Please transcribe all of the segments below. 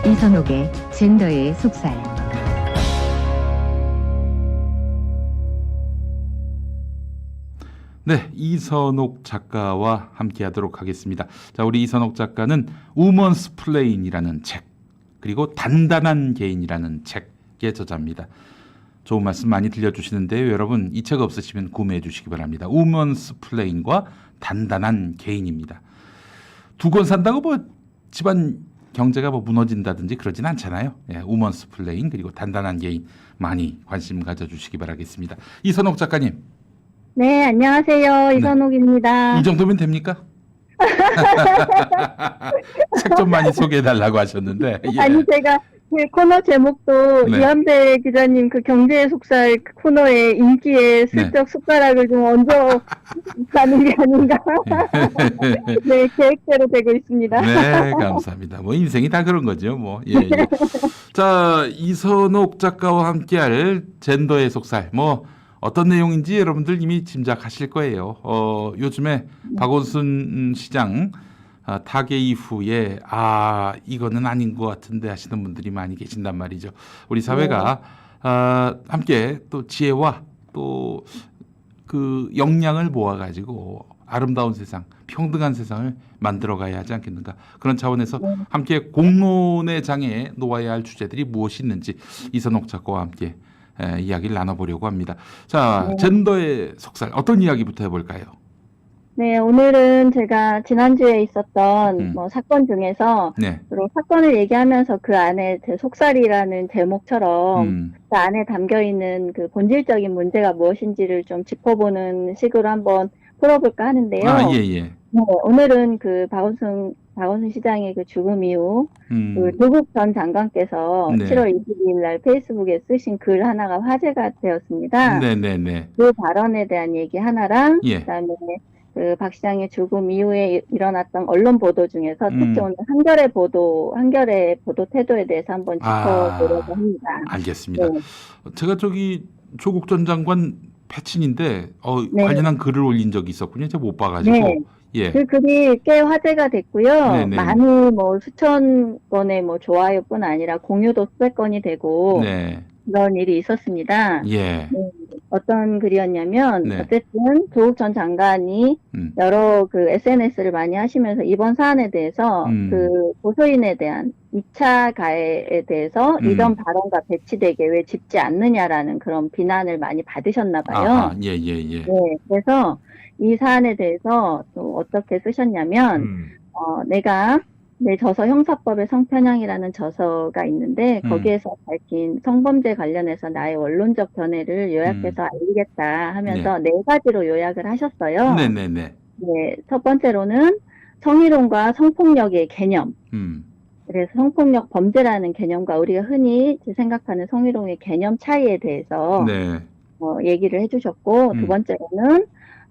이선옥의 젠더의 속살. 네, 이선옥 작가와 함께하도록 하겠습니다. 자, 우리 이선옥 작가는 우먼스 플레인이라는 책, 그리고 단단한 개인이라는 책의 저자입니다. 좋은 말씀 많이 들려주시는데요. 여러분, 이 책 없으시면 구매해 주시기 바랍니다. 우먼스 플레인과 단단한 개인입니다. 두 권 산다고 뭐 집안 경제가 뭐 무너진다든지 그러진 않잖아요. 예, 우먼스 플레인 그리고 단단한 개인 많이 관심 가져주시기 바라겠습니다. 이선옥 작가님. 네, 안녕하세요. 이선옥입니다. 이 정도면 됩니까? 책 좀 많이 소개해달라고 하셨는데. 예. 아니, 제가 그 코너 제목도 네. 이한배 기자님 그 경제의 속살 그 코너의 인기에 슬쩍 숟가락을 좀 얹어 가는 게 아닌가. 네, 계획대로 되고 있습니다. 네, 감사합니다. 뭐 인생이 다 그런 거죠. 뭐. 예, 예. 자, 이선옥 작가와 함께할 젠더의 속살. 뭐 어떤 내용인지 여러분들 이미 짐작하실 거예요. 요즘에 박원순 시장 타계 이후에 이거는 아닌 것 같은데 하시는 분들이 많이 계신단 말이죠. 우리 사회가 함께 또 지혜와 또 그 역량을 모아가지고 아름다운 세상, 평등한 세상을 만들어가야 하지 않겠는가. 그런 차원에서 함께 공론의 장에 놓아야 할 주제들이 무엇이 있는지 이선옥 작가와 함께 이야기를 나눠보려고 합니다. 자, 젠더의 속살 어떤 이야기부터 해볼까요? 네, 오늘은 제가 지난주에 있었던 뭐 사건 중에서 네. 주로 사건을 얘기하면서 그 안에 제 속살이라는 제목처럼 그 안에 담겨 있는 그 본질적인 문제가 무엇인지를 좀 짚어보는 식으로 한번 풀어볼까 하는데요. 예. 네, 오늘은 그 박원순 시장의 그 죽음 이후 그 조국 전 장관께서 네. 7월 22일 날 페이스북에 쓰신 글 하나가 화제가 되었습니다. 네네네. 그 발언에 대한 얘기 하나랑 예. 그다음에 그 박 시장의 죽음 이후에 일어났던 언론 보도 중에서 특히 오늘 한겨레 보도 태도에 대해서 한번 짚어보려고 합니다. 알겠습니다. 네. 제가 저기 조국 전 장관 패친인데 네. 관련한 글을 올린 적이 있었군요. 제가 못 봐가지고. 네. 예. 그 글이 꽤 화제가 됐고요. 네네. 많이 뭐 수천 건의 뭐 좋아요뿐 아니라 공유도 수백 건이 되고 네. 그런 일이 있었습니다. 예. 네. 어떤 글이었냐면 네. 어쨌든 조국 전 장관이 여러 그 SNS를 많이 하시면서 이번 사안에 대해서 그 고소인에 대한 2차 가해에 대해서 이전 발언과 배치되게 왜 짚지 않느냐라는 그런 비난을 많이 받으셨나 봐요. 예. 네. 그래서 이 사안에 대해서 또 어떻게 쓰셨냐면 내가 내 저서 형사법의 성편향이라는 저서가 있는데 거기에서 밝힌 성범죄 관련해서 나의 원론적 견해를 요약해서 알리겠다 하면서 네 가지로 요약을 하셨어요. 네네네. 네, 첫 번째로는 성희롱과 성폭력의 개념. 그래서 성폭력 범죄라는 개념과 우리가 흔히 생각하는 성희롱의 개념 차이에 대해서 네. 얘기를 해주셨고 두 번째로는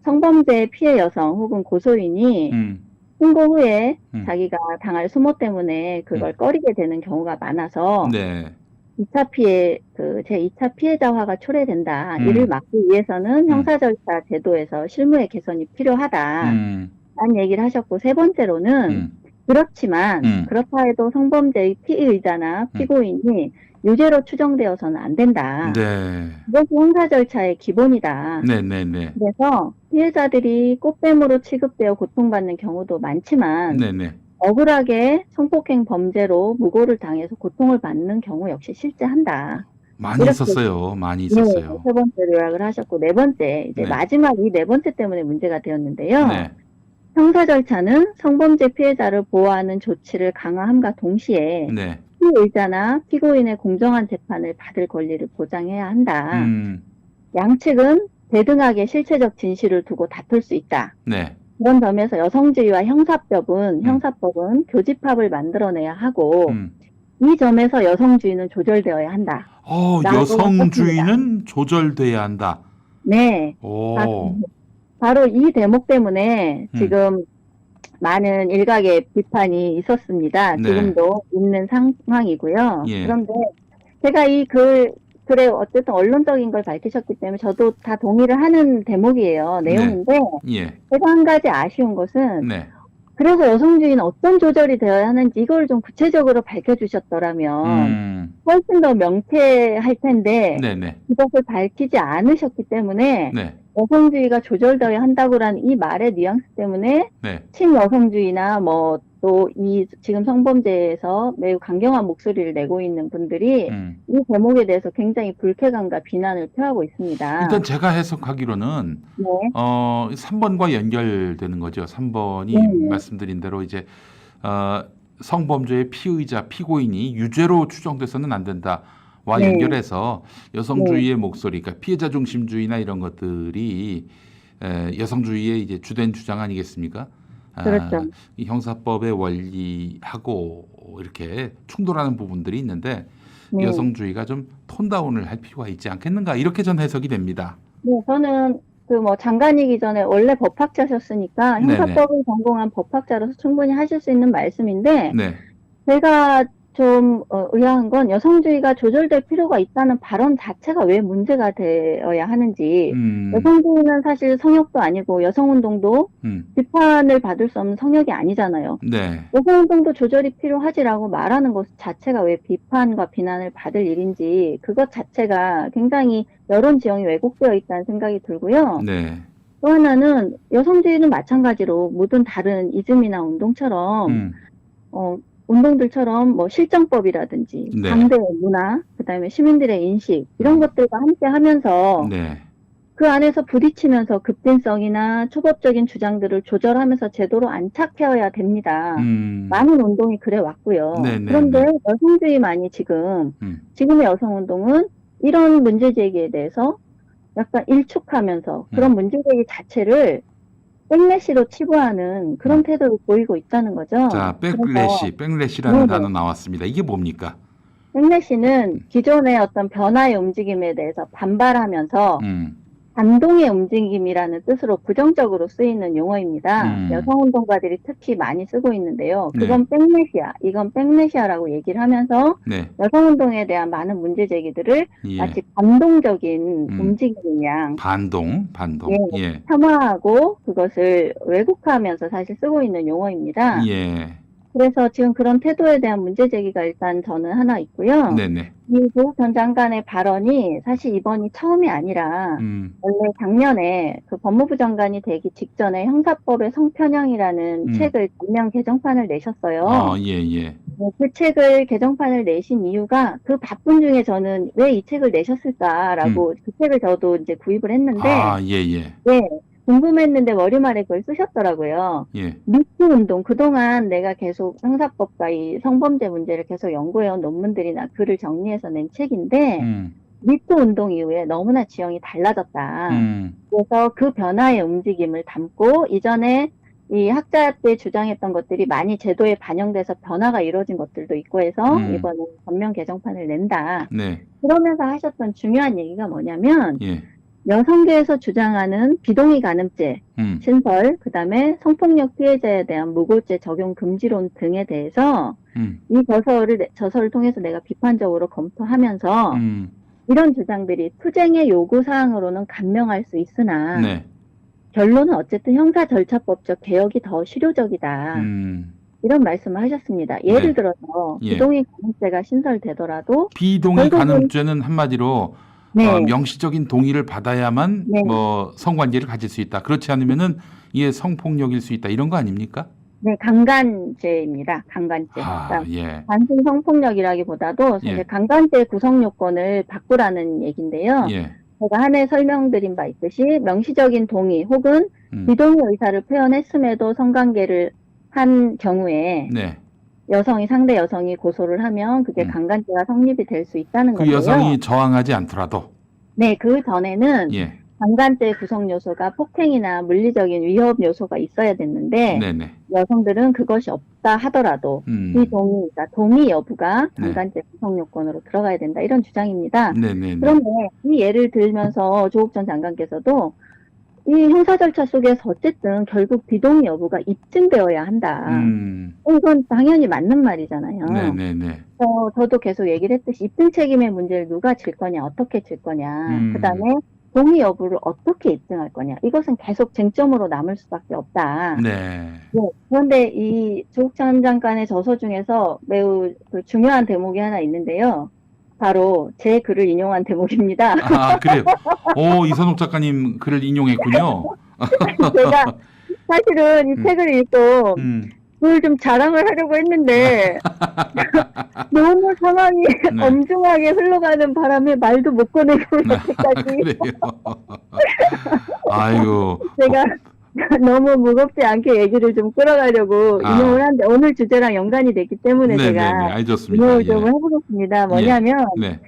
성범죄 피해 여성 혹은 고소인이 신고 후에 자기가 당할 수모 때문에 그걸 꺼리게 되는 경우가 많아서 네. 2차 피해, 제2차 피해자화가 초래된다. 이를 막기 위해서는 형사 절차 제도에서 실무의 개선이 필요하다. 라는 얘기를 하셨고, 세 번째로는 그렇지만 그렇다 해도 성범죄의 피의자나 피고인이 유죄로 추정되어서는 안 된다. 네. 이것이 형사 절차의 기본이다. 네네네. 그래서 피해자들이 꽃뱀으로 취급되어 고통받는 경우도 많지만 네네. 억울하게 성폭행 범죄로 무고를 당해서 고통을 받는 경우 역시 실제한다. 많이 있었어요. 많이 있었어요. 네, 세 번째로 요약을 하셨고 네 번째 이제 네. 마지막 이 네 번째 때문에 문제가 되었는데요. 네. 형사 절차는 성범죄 피해자를 보호하는 조치를 강화함과 동시에 네. 피의자나 피고인의 공정한 재판을 받을 권리를 보장해야 한다. 양측은 대등하게 실체적 진실을 두고 다툴 수 있다. 네. 그런 점에서 여성주의와 형사법은 교집합을 만들어내야 하고 이 점에서 여성주의는 조절되어야 한다. 여성주의는 조절돼야 한다. 네. 바로 이 대목 때문에 지금 많은 일각의 비판이 있었습니다. 네. 지금도 있는 상황이고요. 예. 그런데 제가 이 글에 어쨌든 언론적인 걸 밝히셨기 때문에 저도 다 동의를 하는 대목이에요. 내용인데, 예. 제가 한 가지 아쉬운 것은, 네. 그래서 여성주의는 어떤 조절이 되어야 하는지 이걸 좀 구체적으로 밝혀주셨더라면 훨씬 더 명쾌할 텐데 네네. 그것을 밝히지 않으셨기 때문에 네. 여성주의가 조절되어야 한다고라는 이 말의 뉘앙스 때문에 네. 친여성주의나 뭐 또 이 지금 성범죄에서 매우 강경한 목소리를 내고 있는 분들이 이 대목에 대해서 굉장히 불쾌감과 비난을 표하고 있습니다. 일단 제가 해석하기로는 네. 3번과 연결되는 거죠. 3번이 네. 말씀드린 대로 이제 성범죄의 피의자, 피고인이 유죄로 추정돼서는 안 된다와 네. 연결해서 여성주의의 목소리, 그러니까 피해자 중심주의나 이런 것들이 여성주의의 이제 주된 주장 아니겠습니까? 그렇죠. 이 형사법의 원리하고 이렇게 충돌하는 부분들이 있는데 네. 여성주의가 좀 톤다운을 할 필요가 있지 않겠는가 이렇게 전 해석이 됩니다. 네, 저는 장관이기 전에 원래 법학자셨으니까 형사법을 전공한 법학자로서 충분히 하실 수 있는 말씀인데, 네. 제가 좀 의아한 건 여성주의가 조절될 필요가 있다는 발언 자체가 왜 문제가 되어야 하는지. 여성주의는 사실 성역도 아니고 여성운동도 비판을 받을 수 없는 성역이 아니잖아요. 네. 여성운동도 조절이 필요하지라고 말하는 것 자체가 왜 비판과 비난을 받을 일인지 그것 자체가 굉장히 여론 지형이 왜곡되어 있다는 생각이 들고요. 네. 또 하나는 여성주의는 마찬가지로 모든 다른 이즘이나 운동처럼 운동들처럼 뭐 실정법이라든지 네. 당대 문화, 그다음에 시민들의 인식 이런 것들과 함께 하면서 네. 그 안에서 부딪히면서 급진성이나 초법적인 주장들을 조절하면서 제도로 안착해야 됩니다. 많은 운동이 그래 왔고요. 네네네. 그런데 여성주의만이 지금의 여성운동은 이런 문제 제기에 대해서 약간 일축하면서 그런 문제 제기 자체를 백래시로 치부하는 그런 태도를 보이고 있다는 거죠. 자, 백래시라는 네네. 단어 나왔습니다. 이게 뭡니까? 백래시는 기존의 어떤 변화의 움직임에 대해서 반발하면서 반동의 움직임이라는 뜻으로 부정적으로 쓰이는 용어입니다. 여성운동가들이 특히 많이 쓰고 있는데요. 그건 백래시야, 이건 백래시아라고 얘기를 하면서 네. 여성운동에 대한 많은 문제 제기들을 예. 마치 반동적인 움직임인 양 반동. 예, 예. 폄하하고 그것을 왜곡하면서 사실 쓰고 있는 용어입니다. 예. 그래서 지금 그런 태도에 대한 문제 제기가 일단 저는 하나 있고요. 네네. 이 조국 전 장관의 발언이 사실 이번이 처음이 아니라 원래 작년에 그 법무부 장관이 되기 직전에 형사법의 성편향이라는 책을 전면 개정판을 내셨어요. 예. 네, 그 책을 개정판을 내신 이유가 그 바쁜 중에 저는 왜 이 책을 내셨을까라고 그 책을 저도 이제 구입을 했는데 예. 네, 궁금했는데 머리말에 그걸 쓰셨더라고요. 예. 미투 운동, 그동안 내가 계속 형사법과 이 성범죄 문제를 계속 연구해온 논문들이나 글을 정리해서 낸 책인데 미투 운동 이후에 너무나 지형이 달라졌다. 그래서 그 변화의 움직임을 담고 이전에 이 학자 때 주장했던 것들이 많이 제도에 반영돼서 변화가 이루어진 것들도 있고 해서 이번에 전면 개정판을 낸다. 네. 그러면서 하셨던 중요한 얘기가 뭐냐면 예. 여성계에서 주장하는 비동의 간음죄 신설, 그다음에 성폭력 피해자에 대한 무고죄 적용 금지론 등에 대해서 이 저서를 통해서 내가 비판적으로 검토하면서 이런 주장들이 투쟁의 요구사항으로는 감명할 수 있으나 네. 결론은 어쨌든 형사절차법적 개혁이 더 실효적이다. 이런 말씀을 하셨습니다. 예를 네. 들어서 예. 비동의 간음죄가 신설되더라도 비동의 결국은- 간음죄는 한마디로 네. 명시적인 동의를 받아야만 네. 성관계를 가질 수 있다. 그렇지 않으면은 이게 성폭력일 수 있다. 이런 거 아닙니까? 네, 강간죄입니다. 강간죄. 그러니까 예. 단순 성폭력이라기보다도 사실 예. 강간죄 구성 요건을 바꾸라는 얘기인데요. 예. 제가 한해 설명드린 바 있듯이 명시적인 동의 혹은 비동의 의사를 표현했음에도 성관계를 한 경우에 네. 상대 여성이 고소를 하면 그게 강간죄가 성립이 될 수 있다는 그 건데요. 여성이 저항하지 않더라도. 네, 그 전에는 예. 강간죄 구성 요소가 폭행이나 물리적인 위협 요소가 있어야 됐는데 네네. 여성들은 그것이 없다 하더라도 그러니까 동의 여부가 강간죄 구성 요건으로 들어가야 된다 이런 주장입니다. 네네. 그런데 이 예를 들면서 조국 전 장관께서도 이 형사 절차 속에서 어쨌든 결국 비동의 여부가 입증되어야 한다. 이건 당연히 맞는 말이잖아요. 네네네. 저도 계속 얘기를 했듯이 입증 책임의 문제를 누가 질 거냐, 어떻게 질 거냐, 그 다음에 동의 여부를 어떻게 입증할 거냐, 이것은 계속 쟁점으로 남을 수밖에 없다. 네. 그런데 이 조국찬 장관의 저서 중에서 매우 그 중요한 대목이 하나 있는데요. 바로 제 글을 인용한 대목입니다. 아, 그래요. 오, 이선옥 작가님 글을 인용했군요. 제가 사실은 이 책을 읽고 그걸 좀 자랑을 하려고 했는데 너무 상황이 네. 엄중하게 흘러가는 바람에 말도 못 꺼내고 이렇게까지 그래요. 아이고. 제가 너무 무겁지 않게 얘기를 좀 끌어가려고 인용을 하는데 오늘 주제랑 연관이 됐기 때문에 제가 인용을 좀 해보겠습니다. 뭐냐면 네.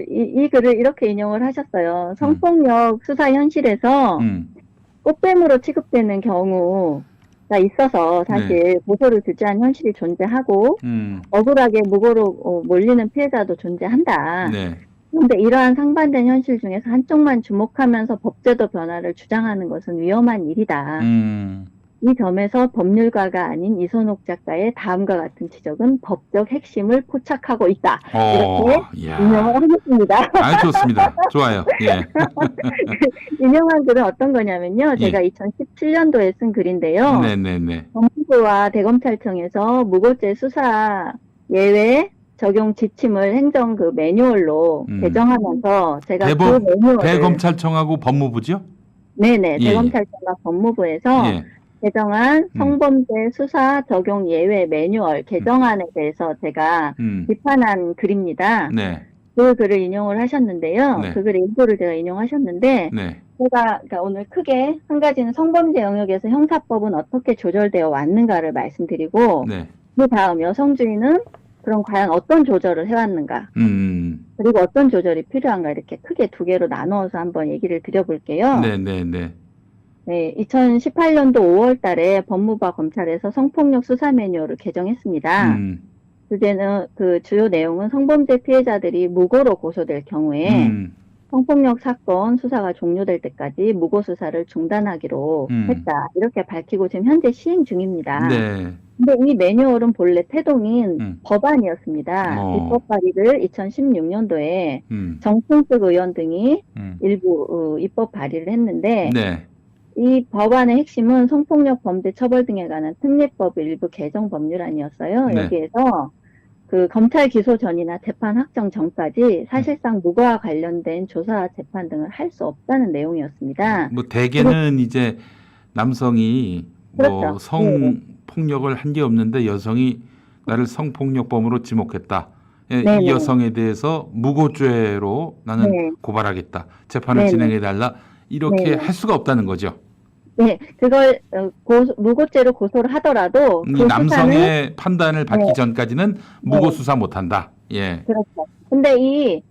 이 글을 이렇게 인용을 하셨어요. 성폭력 수사 현실에서 꽃뱀으로 취급되는 경우가 있어서 사실 고소를 주저한 현실이 존재하고 억울하게 무고로 몰리는 피해자도 존재한다. 그런데 이러한 상반된 현실 중에서 한쪽만 주목하면서 법제도 변화를 주장하는 것은 위험한 일이다. 이 점에서 법률가가 아닌 이선옥 작가의 다음과 같은 지적은 법적 핵심을 포착하고 있다. 이렇게 인용을 하겠습니다. 아, 좋습니다. 좋아요. 예. 인용한 글은 어떤 거냐면요. 제가 2017년도에 쓴 글인데요. 법무부와 대검찰청에서 무고죄 수사 예외 적용 지침을 행정 그 매뉴얼로 개정하면서 제가 그 매뉴얼을 대검찰청하고 법무부죠? 네네. 대검찰청과 법무부에서 개정한 성범죄 수사 적용 예외 매뉴얼 개정안에 대해서 제가 비판한 글입니다. 그 글을 인용을 하셨는데요. 그 글의 일부를 제가 인용하셨는데 제가 그러니까 오늘 크게 한 가지는 성범죄 영역에서 형사법은 어떻게 조절되어 왔는가를 말씀드리고 그 다음 여성주의는 그럼 과연 어떤 조절을 해왔는가 그리고 어떤 조절이 필요한가 이렇게 크게 두 개로 나누어서 한번 얘기를 드려볼게요. 네, 2018년도 5월 달에 법무부와 검찰에서 성폭력 수사 매뉴얼을 개정했습니다. 주제는 그 주요 내용은 성범죄 피해자들이 무고로 고소될 경우에 성폭력 사건 수사가 종료될 때까지 무고 수사를 중단하기로 했다. 이렇게 밝히고 지금 현재 시행 중입니다. 근데 이 매뉴얼은 본래 태동인 법안이었습니다. 입법 발의를 2016년도에 정승숙 의원 등이 일부 입법 발의를 했는데 이 법안의 핵심은 성폭력 범죄 처벌 등에 관한 특례법 일부 개정 법률안이었어요. 여기에서 그 검찰 기소 전이나 재판 확정 전까지 사실상 무고와 관련된 조사 재판 등을 할 수 없다는 내용이었습니다. 뭐 대개는 이제 남성이 뭐 성폭력을 한 게 없는데 여성이 나를 성폭력범으로 지목했다. 이 여성에 대해서 무고죄로 나는 고발하겠다. 재판을 진행해달라. 이렇게 할 수가 없다는 거죠. 네, 그걸 무고죄로 고소를 하더라도 그 남성의 판단을 받기 전까지는 무고 수사 못한다. 그렇죠. 근데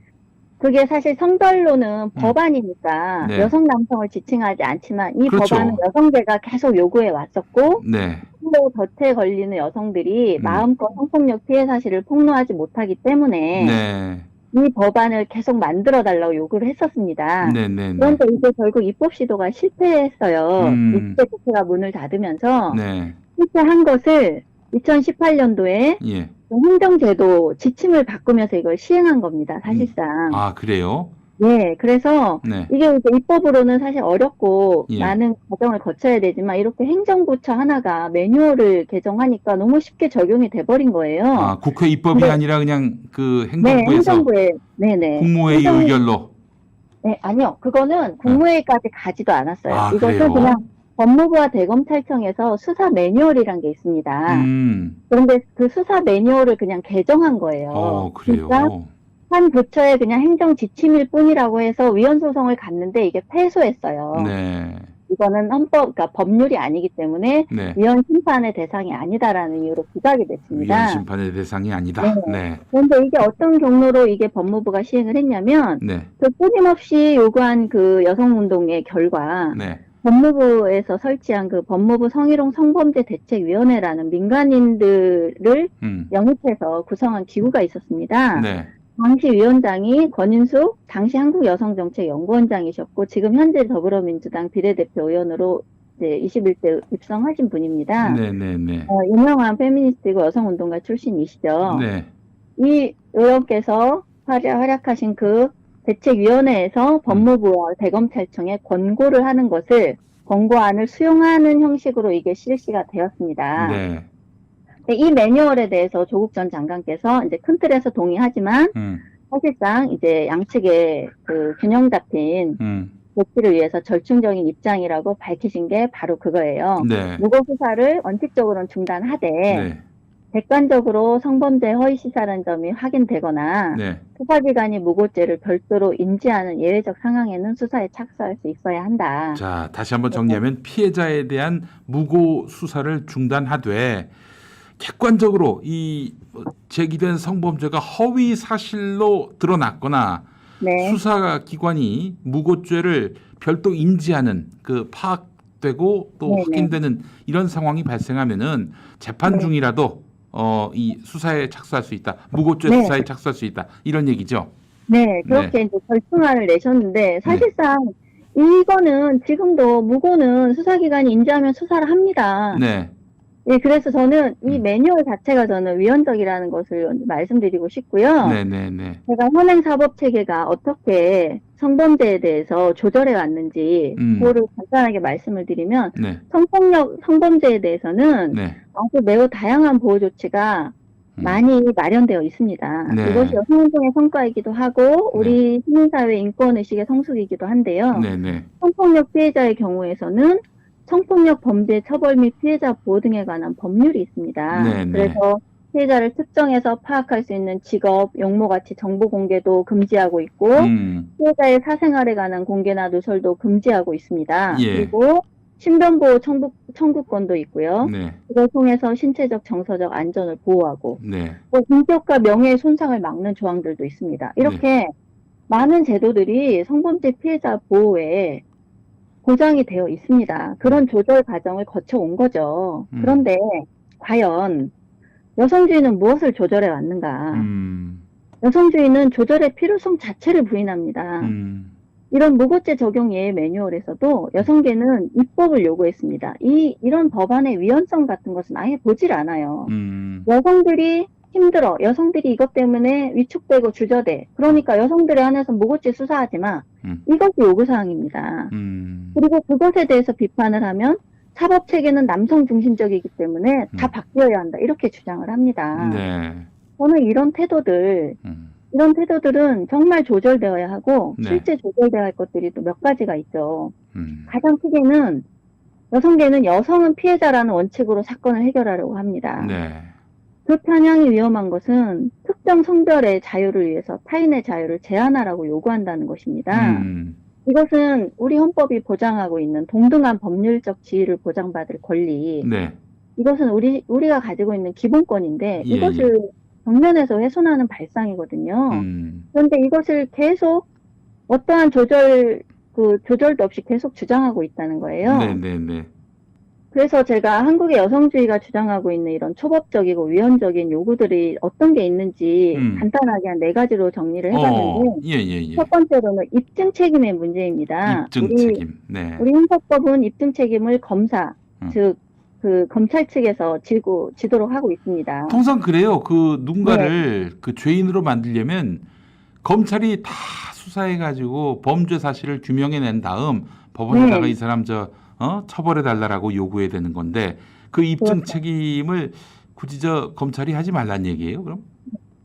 그게 사실 성별로는 법안이니까 여성 남성을 지칭하지 않지만 이 법안은 여성계가 계속 요구해 왔었고 또 덫에 걸리는 여성들이 마음껏 성폭력 피해 사실을 폭로하지 못하기 때문에 이 법안을 계속 만들어 달라고 요구를 했었습니다. 그런데 이제 결국 입법 시도가 실패했어요. 20대 국회가 문을 닫으면서 실패한 것을 2018년도에 행정제도 지침을 바꾸면서 이걸 시행한 겁니다. 사실상. 아, 그래요? 네, 그래서 이게 이제 입법으로는 사실 어렵고 많은 과정을 거쳐야 되지만 이렇게 행정부처 하나가 매뉴얼을 개정하니까 너무 쉽게 적용이 돼버린 거예요. 아, 국회 입법이 아니라 그냥 그 행정부에서 행정부에, 국무회의 의결로. 네, 아니요. 그거는 국무회의까지 가지도 않았어요. 아, 이것은 그래요? 그냥 법무부와 대검찰청에서 수사 매뉴얼이란 게 있습니다. 그런데 그 수사 매뉴얼을 그냥 개정한 거예요. 그래요? 그러니까 한 부처의 그냥 행정 지침일 뿐이라고 해서 위헌 소송을 갔는데 이게 패소했어요. 이거는 그러니까 법률이 아니기 때문에 위헌 심판의 대상이 아니다라는 이유로 기각이 됐습니다. 위헌 심판의 대상이 아니다. 그런데 이게 어떤 경로로 이게 법무부가 시행을 했냐면 그 끊임없이 요구한 그 여성운동의 결과 법무부에서 설치한 그 법무부 성희롱 성범죄 대책위원회라는 민간인들을 영입해서 구성한 기구가 있었습니다. 당시 위원장이 권인숙 당시 한국여성정책연구원장이셨고 지금 현재 더불어민주당 비례대표 의원으로 이제 21대 입성하신 분입니다. 네네네. 유명한 페미니스트이고 여성운동가 출신이시죠. 네. 이 의원께서 활약하신 그 대책위원회에서 법무부와 대검찰청에 권고를 하는 것을 권고안을 수용하는 형식으로 이게 실시가 되었습니다. 네. 이 매뉴얼에 대해서 조국 전 장관께서 이제 큰 틀에서 동의하지만 사실상 이제 양측의 그 균형 잡힌 조치를 위해서 절충적인 입장이라고 밝히신 게 바로 그거예요. 네. 무고 수사를 원칙적으로는 중단하되 네. 객관적으로 성범죄 허위 시사라는 점이 확인되거나 네. 수사기관이 무고죄를 별도로 인지하는 예외적 상황에는 수사에 착수할 수 있어야 한다. 자, 다시 한번 정리하면 피해자에 대한 무고 수사를 중단하되 객관적으로 이 제기된 성범죄가 허위 사실로 드러났거나 네. 수사기관이 무고죄를 별도 인지하는 그 파악되고 또 네네. 확인되는 이런 상황이 발생하면은 재판 네. 중이라도 이 수사에 착수할 수 있다. 무고죄 네. 수사에 착수할 수 있다. 이런 얘기죠. 네, 그렇게 이제 절충안을 내셨는데 사실상 이거는 지금도 무고는 수사기관이 인지하면 수사를 합니다. 네. 예, 그래서 저는 이 매뉴얼 자체가 저는 위헌적이라는 것을 말씀드리고 싶고요. 네네네. 제가 현행 사법 체계가 어떻게 성범죄에 대해서 조절해 왔는지 그거를 간단하게 말씀을 드리면 네. 성범죄에 대해서는 네. 아주 매우 다양한 보호 조치가 많이 마련되어 있습니다. 네. 이것이 여성운동의 성과이기도 하고 우리 시민사회 인권의식의 성숙이기도 한데요. 네네. 성폭력 피해자의 경우에서는 성폭력 범죄 처벌 및 피해자 보호 등에 관한 법률이 있습니다. 네네. 그래서 피해자를 특정해서 파악할 수 있는 직업, 용모 같이 정보 공개도 금지하고 있고 피해자의 사생활에 관한 공개나 누설도 금지하고 있습니다. 예. 그리고 신변보호 청구권도 있고요. 네. 이걸 통해서 신체적, 정서적 안전을 보호하고 네. 또 인격과 명예의 손상을 막는 조항들도 있습니다. 이렇게 많은 제도들이 성범죄 피해자 보호에 보장이 되어 있습니다. 그런 조절 과정을 거쳐온 거죠. 그런데 과연 여성주의는 무엇을 조절해 왔는가? 여성주의는 조절의 필요성 자체를 부인합니다. 이런 무고죄 적용 예외 매뉴얼에서도 여성계는 입법을 요구했습니다. 이런 법안의 위헌성 같은 것은 아예 보질 않아요. 여성들이 힘들어. 여성들이 이것 때문에 위축되고 주저돼. 그러니까 여성들에 한해서 무고죄 수사하지 마. 이것이 요구사항입니다. 그리고 그것에 대해서 비판을 하면 사법체계는 남성 중심적이기 때문에 다 바뀌어야 한다. 이렇게 주장을 합니다. 네. 저는 이런 태도들은 정말 조절되어야 하고 실제 조절되어야 할 것들이 또 몇 가지가 있죠. 가장 크게는 여성계는 여성은 피해자라는 원칙으로 사건을 해결하려고 합니다. 네. 그 편향이 위험한 것은 특정 성별의 자유를 위해서 타인의 자유를 제한하라고 요구한다는 것입니다. 이것은 우리 헌법이 보장하고 있는 동등한 법률적 지위를 보장받을 권리. 네. 이것은 우리가 가지고 있는 기본권인데 이것을 정면에서 훼손하는 발상이거든요. 그런데 이것을 계속 어떠한 조절도 없이 계속 주장하고 있다는 거예요. 네네네. 그래서 제가 한국의 여성주의가 주장하고 있는 이런 초법적이고 위헌적인 요구들이 어떤 게 있는지 간단하게 한 4가지로 정리를 해봤는데 첫 번째로는 입증 책임의 문제입니다. 입증 책임. 네. 우리 형사법은 입증 책임을 검사, 즉 그 검찰 측에서 지도록 하고 있습니다. 통상 그래요. 그 누군가를 그 죄인으로 만들려면 검찰이 다 수사해가지고 범죄 사실을 규명해낸 다음 법원에다가 이 사람 처벌해달라고 요구해야 되는 건데 그 입증 책임을 굳이 검찰이 하지 말란 얘기예요, 그럼?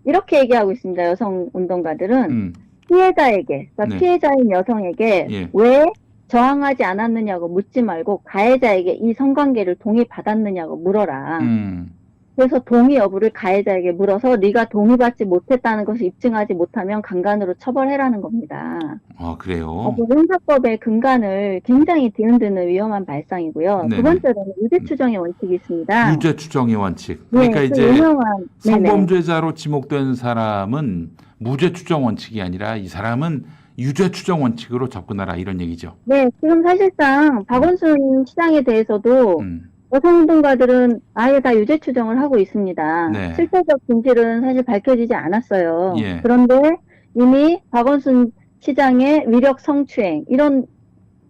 이렇게 얘기하고 있습니다. 여성 운동가들은 피해자에게, 그러니까 피해자인 여성에게 왜 저항하지 않았느냐고 묻지 말고 가해자에게 이 성관계를 동의받았느냐고 물어라. 그래서 동의 여부를 가해자에게 물어서 네가 동의받지 못했다는 것을 입증하지 못하면 강간으로 처벌해라는 겁니다. 아, 그래요? 형사법의 근간을 굉장히 뒤흔드는 위험한 발상이고요. 네네. 두 번째로는 유죄 추정의 원칙이 있습니다. 유죄 추정의 원칙. 그러니까 이제 성범죄자로 지목된 사람은 무죄 추정 원칙이 아니라 이 사람은 유죄 추정 원칙으로 접근하라 이런 얘기죠. 네, 지금 사실상 박원순 시장에 대해서도 여성운동가들은 아예 다 유죄 추정을 하고 있습니다. 네. 실체적 진실은 사실 밝혀지지 않았어요. 예. 그런데 이미 박원순 시장의 위력 성추행 이런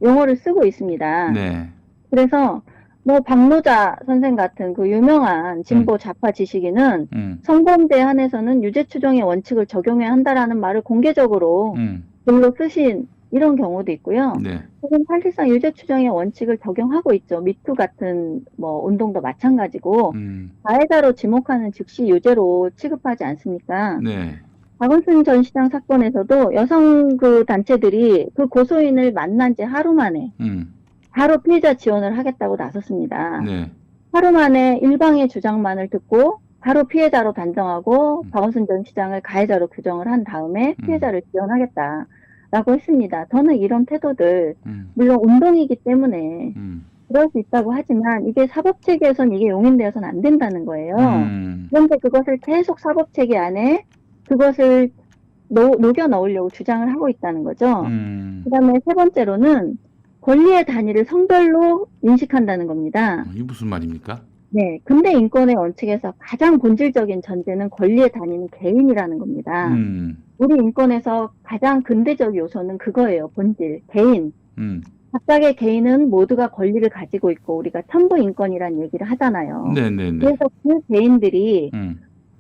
용어를 쓰고 있습니다. 네. 그래서 뭐 박노자 선생 같은 그 유명한 진보 좌파 지식인은 성범죄에 한해서는 유죄 추정의 원칙을 적용해야 한다라는 말을 공개적으로 글로 쓰신 이런 경우도 있고요. 네. 지금 사실상 유죄 추정의 원칙을 적용하고 있죠. 미투 같은 뭐 운동도 마찬가지고 가해자로 지목하는 즉시 유죄로 취급하지 않습니까? 네. 박원순 전 시장 사건에서도 여성 그 단체들이 그 고소인을 만난 지 하루 만에 바로 피해자 지원을 하겠다고 나섰습니다. 네. 하루 만에 일방의 주장만을 듣고 바로 피해자로 단정하고 박원순 전 시장을 가해자로 규정을 한 다음에 피해자를 지원하겠다라고 했습니다. 저는 이런 태도들 물론 운동이기 때문에 그럴 수 있다고 하지만 이게 사법체계에선 이게 용인되어서는 안 된다는 거예요. 그런데 그것을 계속 사법체계 안에 그것을 녹여 넣으려고 주장을 하고 있다는 거죠. 그다음에 세 번째로는 권리의 단위를 성별로 인식한다는 겁니다. 이게 무슨 말입니까? 네, 근대 인권의 원칙에서 가장 본질적인 전제는 권리의 단위는 개인이라는 겁니다. 우리 인권에서 가장 근대적 요소는 그거예요. 본질, 개인. 각각의 개인은 모두가 권리를 가지고 있고 우리가 천부 인권이라는 얘기를 하잖아요. 네네네. 그래서 그 개인들이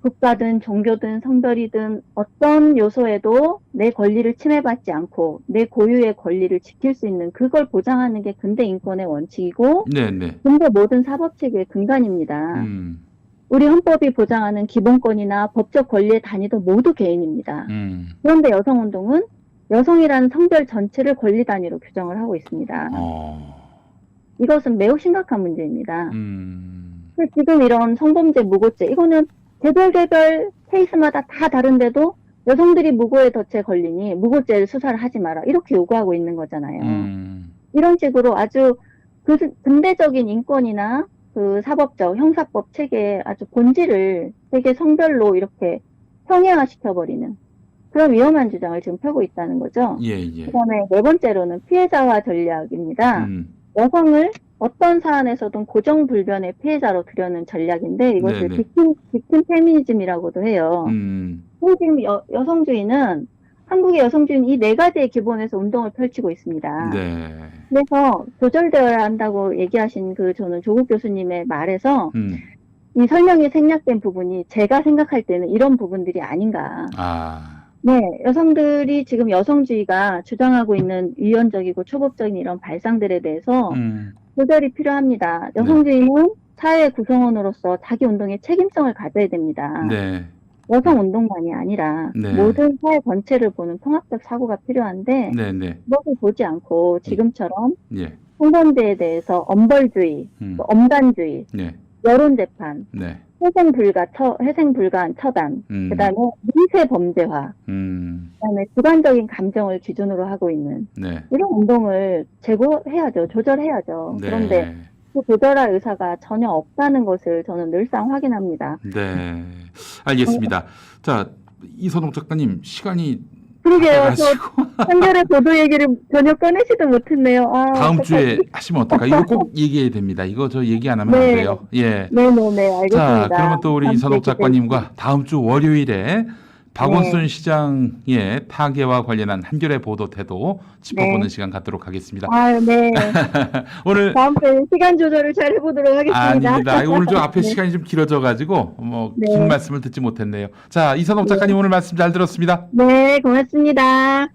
국가든 종교든 성별이든 어떤 요소에도 내 권리를 침해받지 않고 내 고유의 권리를 지킬 수 있는 그걸 보장하는 게 근대 인권의 원칙이고 네네. 근대 모든 사법체계의 근간입니다. 우리 헌법이 보장하는 기본권이나 법적 권리의 단위도 모두 개인입니다. 그런데 여성운동은 여성이라는 성별 전체를 권리 단위로 규정을 하고 있습니다. 이것은 매우 심각한 문제입니다. 지금 이런 성범죄, 무고죄 이거는 개별 케이스마다 다 다른데도 여성들이 무고에 덫에 걸리니 무고죄를 수사를 하지 마라 이렇게 요구하고 있는 거잖아요. 이런 식으로 아주 그 근대적인 인권이나 그 사법적 형사법 체계의 아주 본질을 되게 성별로 이렇게 평행화 시켜버리는 그런 위험한 주장을 지금 펴고 있다는 거죠. 예. 그다음에 네 번째로는 피해자화 전략입니다. 여성을 어떤 사안에서든 고정불변의 피해자로 두려는 전략인데 이것을 빅팀 페미니즘이라고도 해요. 지금 여성주의는 한국의 여성주의는 이 네 가지의 기본에서 운동을 펼치고 있습니다. 네. 그래서 조절되어야 한다고 얘기하신 그 저는 조국 교수님의 말에서 이 설명이 생략된 부분이 제가 생각할 때는 이런 부분들이 아닌가. 네, 여성들이 지금 여성주의가 주장하고 있는 유연적이고 초법적인 이런 발상들에 대해서 조절이 필요합니다. 여성주의는 사회 구성원으로서 자기 운동에 책임성을 가져야 됩니다. 네. 여성운동만이 아니라 모든 사회 전체를 보는 통합적 사고가 필요한데 그것을 보지 않고 지금처럼 성범죄에 대해서 엄벌주의, 또 엄단주의, 여론재판, 회생불가한 처단, 그다음에 민세범죄화, 그다음에 주관적인 감정을 기준으로 하고 있는 이런 운동을 제고해야죠. 조절해야죠. 그런데 그 조절할 의사가 전혀 없다는 것을 저는 늘상 확인합니다. 네, 알겠습니다. 자, 이선옥 작가님 시간이 그러게요. 저 한겨레 보도 얘기를 전혀 꺼내지도 못했네요. 다음 주에 하시면 어떨까? 이거 꼭 얘기해야 됩니다. 이거 저 얘기 안 하면 안 돼요. 예. 네네네, 알겠습니다. 자, 그러면 또 우리 이선옥 작가님과 다음 주 월요일에 박원순 시장의 타계와 관련한 한겨레 보도 태도 짚어보는 시간 갖도록 하겠습니다. 네. 오늘 다음 주에 시간 조절을 잘 해보도록 하겠습니다. 아닙니다. 오늘 좀 앞에 시간이 좀 길어져가지고 긴 말씀을 듣지 못했네요. 자, 이선옥 작가님 오늘 말씀 잘 들었습니다. 네, 고맙습니다.